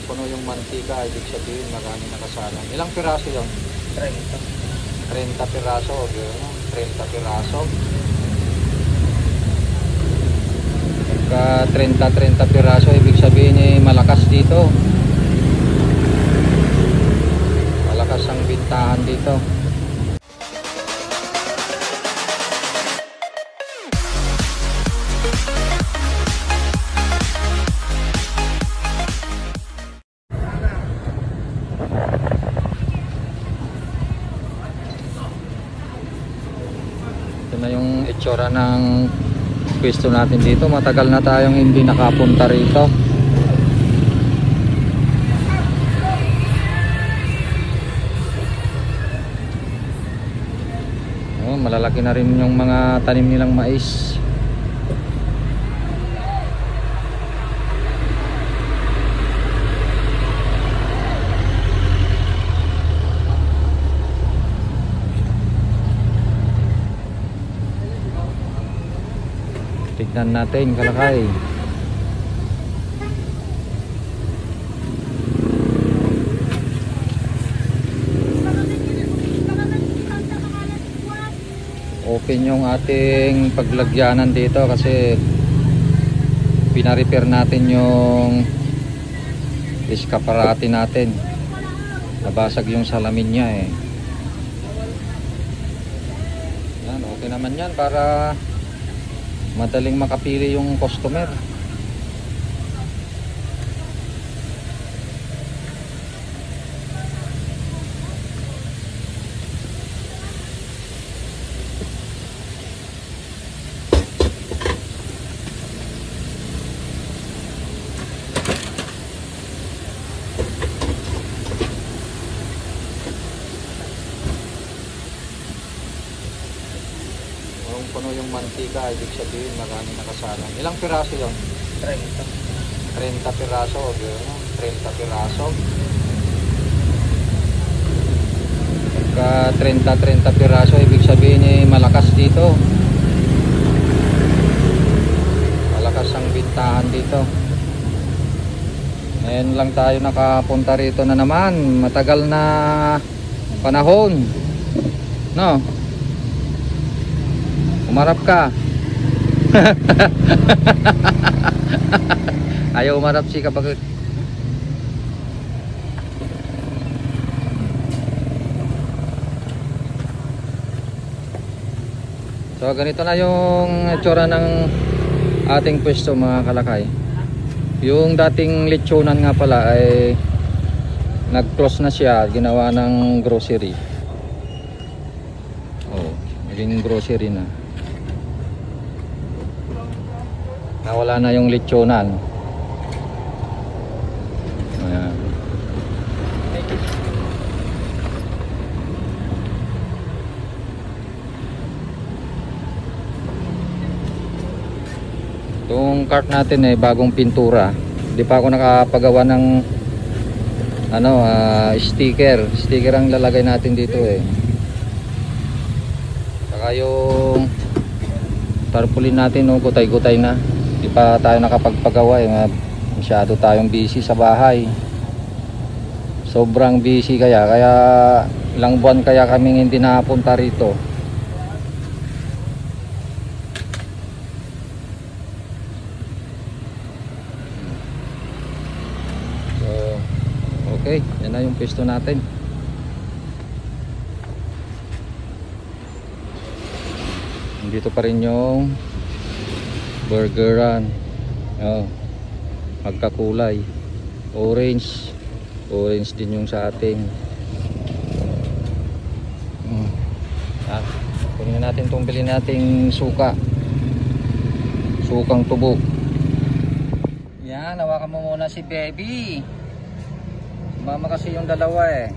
puno yung mantika, ibig sabihin marami nakasalang. Ilang piraso yun? 30 piraso, okay, 30 piraso. Pagka 30 piraso, ibig sabihin malakas dito. Malakas ang bintahan dito. Ito na yung itsura ng pwesto natin dito. Matagal na tayong hindi nakapunta rito. Oh, malalaki na rin yung mga tanim nilang mais. Tignan natin, kalakay. Open yung ating paglagyanan dito kasi pina-repair natin yung eskaparate natin. Nabasag yung salamin niya eh. Yan, okay naman yan para madaling makapili yung customer. Puno yung mantika, ibig sabihin marami nakasalang. Ilang piraso yun? 30 piraso, okay, 30 piraso. Pagka 30 piraso, ibig sabihin malakas dito. Malakas ang bintahan dito. Ngayon lang tayo nakapunta rito na naman. Matagal na panahon, no? Umarap ka. Ayaw umarap si Kabagot. So ganito na yung itsura ng ating pwesto mga kalakay. Yung dating lechonan nga pala ay nag-close na siya, ginawa ng grocery. Oh, naging grocery na. Nawala na yung lechonan. Ayan. Itong cart natin ay bagong pintura. Hindi pa ako nakapagawa ng sticker. Sticker ang lalagay natin dito eh. Saka yung tarpaulin natin, gutay-gutay na. Di pa tayo nakapagpagawa eh. Masyado tayong busy sa bahay. Sobrang busy kaya ilang buwan kaya kaming hindi napunta rito. So okay, yan na yung pwesto natin. Dito pa rin yung burgeran. Oh, magkakulay. Orange din yung sa ating. Kunin na natin itong bilhin nating suka. Sukang tubo. Yan, hawakan mo muna si baby. Mama kasi yung dalawa eh.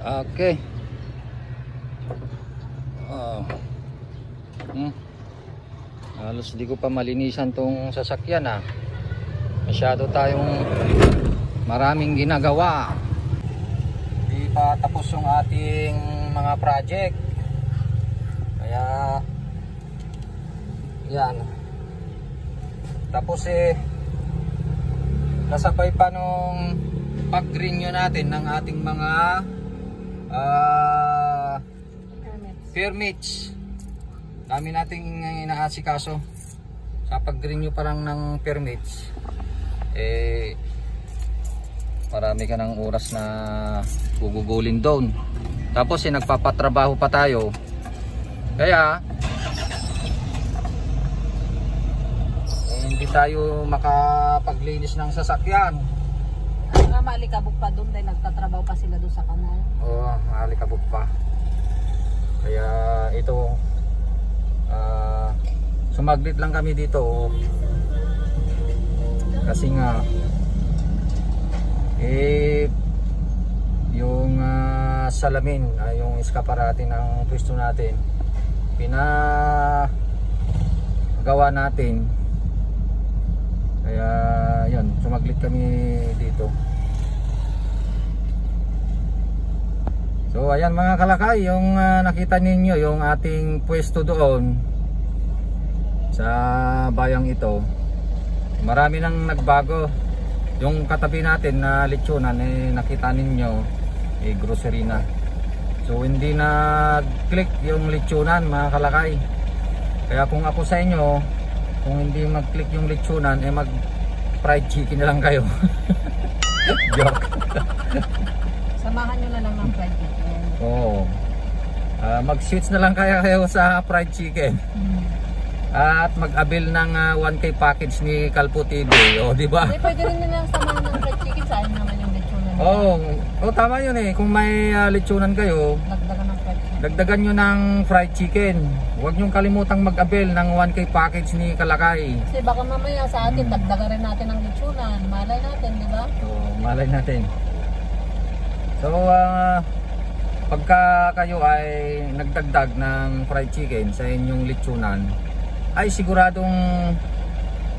Okay. Halos di ko pa malinisan tong sasakyan ah. Masyado tayong maraming ginagawa. Di pa tapos yung ating mga project. Kaya yan. Tapos kasabay pa nung pag-renew natin ng ating mga permits. Dami nating inaasikaso sa pag-renew pa lang ng permits. Marami ka ng oras na gugugulin doon. Tapos nagpapatrabaho pa tayo. Kaya hindi tayo makapaglinis ng sasakyan. Nga maalikabok pa doon dahil nagtatrabaho pa sila doon sa kanal. Oo, maalikabok pa. Kaya ito sumaglit lang kami dito kasi nga yung salamin, yung eskaparate ng pwesto natin pinagawa natin. Kaya yun, sumaglit kami dito. So ayan mga kalakay, yung nakita ninyo yung ating pwesto doon sa bayang ito, marami nang nagbago. Yung katabi natin na lechonan, nakita ninyo grocery na. So hindi nag-click yung lechonan mga kalakay. Kaya kung ako sa inyo, kung hindi mag-click yung lechonan, mag fried chicken na lang kayo. Joke. Samahan nyo na lang ng fried chicken. Oo. Mag-switch na lang kayo sa fried chicken. At mag-avail ng 1K package ni Kalpo TV. O, di ba? Pwede rin nilang samahan ng fried chicken. Sayang naman yung lechonan. Oo, tama yun Kung may lechonan kayo, dagdagan ng fried chicken. Dagdagan nyo ng fried chicken. Huwag nyong kalimutang mag-avail ng 1K package ni Kalakay. Kasi baka mamaya sa atin, dagdagan rin natin ng lechonan. Malay natin, di ba? Oo, malay natin. So, pagka kayo ay nagdagdag ng fried chicken sa inyong lechonan, ay siguradong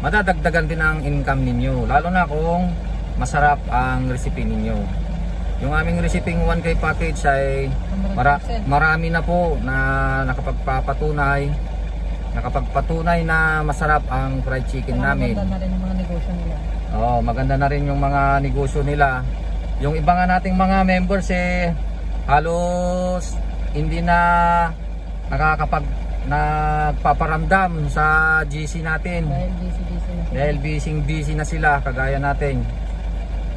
madadagdagan din ang income ninyo, lalo na kung masarap ang recipe ninyo. Yung aming recipe 1K package ay marami na po na nakapagpatunay na masarap ang fried chicken namin. Maganda na rin yung mga negosyo nila. Maganda na rin yung mga negosyo nila. Yung iba nga nating mga members halos hindi na nagpaparamdam sa GC natin dahil busy na sila kagaya natin.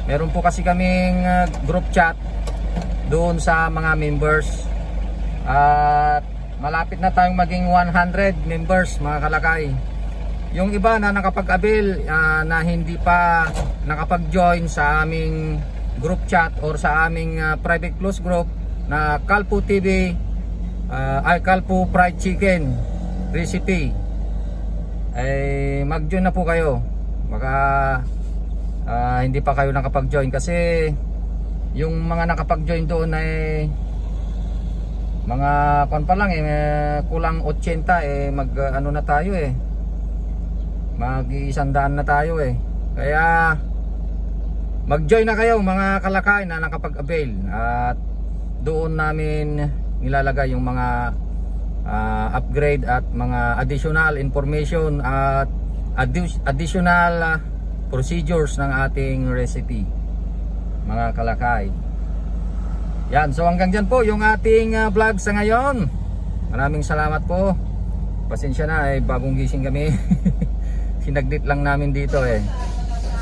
Meron po kasi kaming group chat doon sa mga members at malapit na tayong maging 100 members mga kalakay. Yung iba na nakapag-avail na hindi pa nakapag-join sa aming group chat or sa aming private close group na Kalpo TV Kalpo fried chicken recipe, mag-join na po kayo. Baka hindi pa kayo nakapag-join kasi yung mga nakapag-join doon ay mga pa lang kulang 80 mag na tayo mag 100 na tayo kaya mag-join na kayo mga kalakay na nakapag-avail at doon namin nilalagay yung mga upgrade at mga additional information at additional procedures ng ating recipe mga kalakay. Yan, so hanggang dyan po yung ating vlog sa ngayon. Maraming salamat po. Pasensya na bagong gising kami. Sinaglit lang namin dito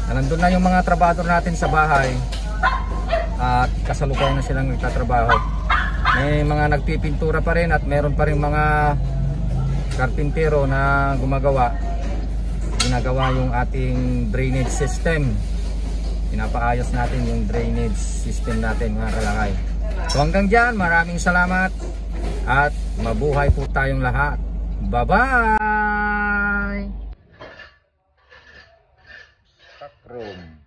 nandun na yung mga trabador natin sa bahay at kasalukuyan na silang nagtatrabaho. May mga nagpipintura pa rin at meron pa rin mga karpintero na ginagawa yung ating drainage system. Pinapaayos natin yung drainage system natin mga kalakay. So hanggang dyan, maraming salamat at mabuhay po tayong lahat. Bye bye. Room.